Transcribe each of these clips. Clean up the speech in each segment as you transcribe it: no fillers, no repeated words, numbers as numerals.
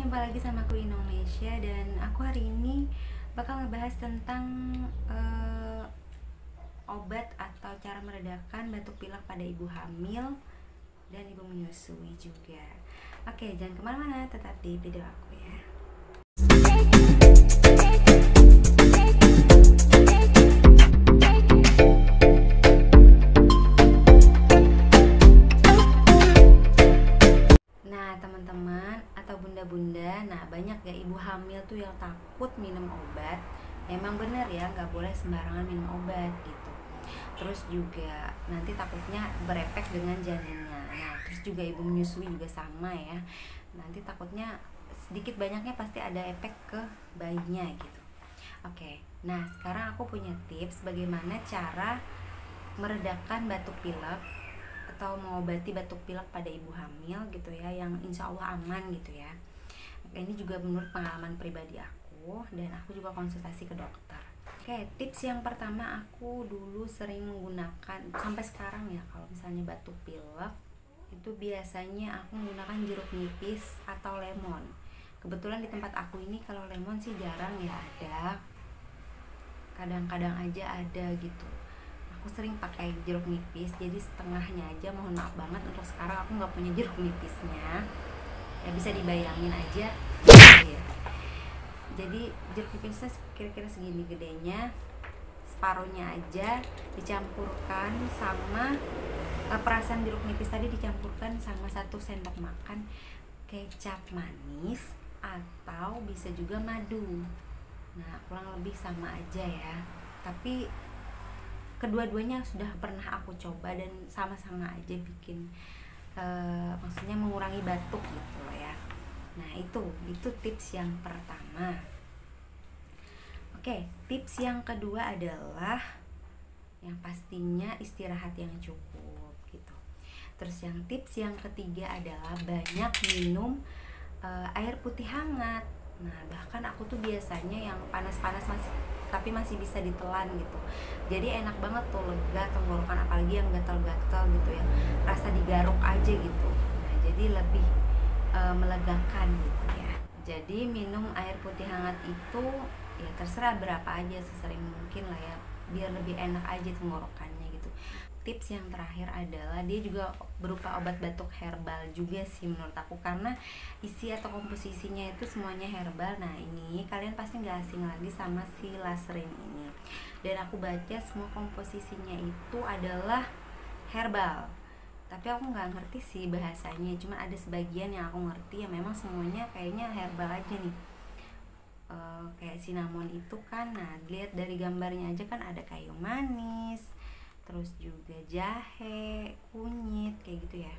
jumpa lagi sama aku Indonesia, dan aku hari ini bakal ngebahas tentang obat atau cara meredakan batuk pilek pada ibu hamil dan ibu menyusui juga. Oke, jangan kemana-mana, tetap di video aku ya. Teman-teman atau bunda-bunda, banyak ya ibu hamil tuh yang takut minum obat. Emang bener ya, nggak boleh sembarangan minum obat gitu. Terus juga nanti takutnya berefek dengan janinnya. Terus juga ibu menyusui juga sama ya. Nanti takutnya sedikit banyaknya pasti ada efek ke bayinya gitu. Oke, sekarang aku punya tips bagaimana cara meredakan batuk pilek atau mengobati batuk pilek pada ibu hamil gitu ya, yang insya Allah aman gitu ya. Ini juga menurut pengalaman pribadi aku, dan aku juga konsultasi ke dokter. Oke, tips yang pertama, aku dulu sering menggunakan sampai sekarang ya, kalau misalnya batuk pilek itu biasanya aku menggunakan jeruk nipis atau lemon. Kebetulan di tempat aku ini kalau lemon sih jarang ya ada, kadang-kadang aja ada gitu. Aku sering pakai jeruk nipis, jadi setengahnya aja. Mohon maaf banget untuk sekarang aku nggak punya jeruk nipisnya ya, bisa dibayangin aja ya. Jadi jeruk nipisnya kira-kira segini gedenya, separuhnya aja dicampurkan sama perasan jeruk nipis tadi, dicampurkan sama 1 sendok makan kecap manis atau bisa juga madu. Kurang lebih sama aja ya, tapi kedua-duanya sudah pernah aku coba dan sama-sama aja bikin maksudnya mengurangi batuk gitu loh ya. Itu tips yang pertama. Oke, tips yang kedua adalah yang pastinya istirahat yang cukup gitu. Terus yang tips yang ketiga adalah banyak minum air putih hangat. Bahkan aku tuh biasanya yang panas-panas masih bisa ditelan gitu. Jadi enak banget tuh, lega tenggorokan, apalagi yang gatal-gatal gitu ya. Rasa digaruk aja gitu. Jadi lebih melegakan gitu ya. Jadi minum air putih hangat itu ya terserah berapa aja, sesering mungkin lah ya, biar lebih enak aja tenggorokannya gitu. Tips yang terakhir adalah dia juga berupa obat batuk herbal juga sih menurut aku, karena isi atau komposisinya itu semuanya herbal. Ini kalian pasti nggak asing lagi sama si Laserin ini, dan aku baca semua komposisinya itu adalah herbal, tapi aku nggak ngerti sih bahasanya, cuma ada sebagian yang aku ngerti ya, memang semuanya kayaknya herbal aja nih. Kayak cinnamon itu kan, lihat dari gambarnya aja kan ada kayu manis, terus juga jahe, kunyit kayak gitu ya.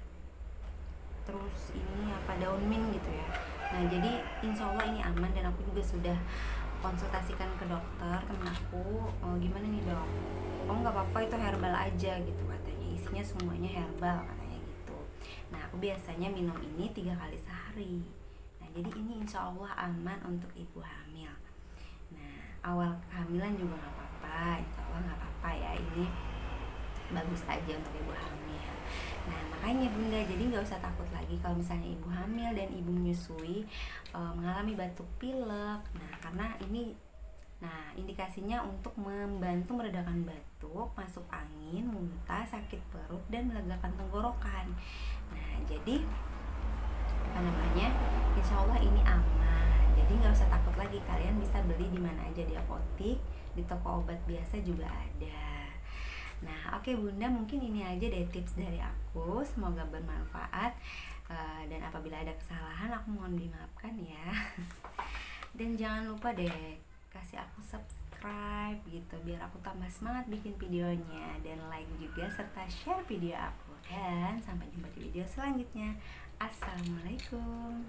Terus ini daun mint gitu ya. Jadi insya Allah ini aman, dan aku juga sudah konsultasikan ke dokter temen aku. Gimana nih dok? Nggak apa-apa, itu herbal aja gitu katanya, isinya semuanya herbal katanya gitu. Aku biasanya minum ini 3 kali sehari. Jadi ini insya Allah aman untuk ibu hamil. Awal kehamilan juga nggak apa-apa, insya Allah nggak apa-apa ya, ini bagus aja untuk ibu hamil. Makanya bunda, jadi nggak usah takut lagi kalau misalnya ibu hamil dan ibu menyusui mengalami batuk pilek. Karena ini indikasinya untuk membantu meredakan batuk, masuk angin, muntah, sakit perut, dan melegakan tenggorokan. Jadi insya Allah ini aman. Jadi nggak usah takut lagi, kalian bisa beli di mana aja, di apotik, di toko obat biasa juga ada. Oke bunda, mungkin ini aja deh tips dari aku, semoga bermanfaat. Dan apabila ada kesalahan aku mohon dimaafkan ya. Dan jangan lupa deh kasih aku subscribe gitu, biar aku tambah semangat bikin videonya, dan like juga serta share video aku. Dan sampai jumpa di video selanjutnya. Assalamualaikum.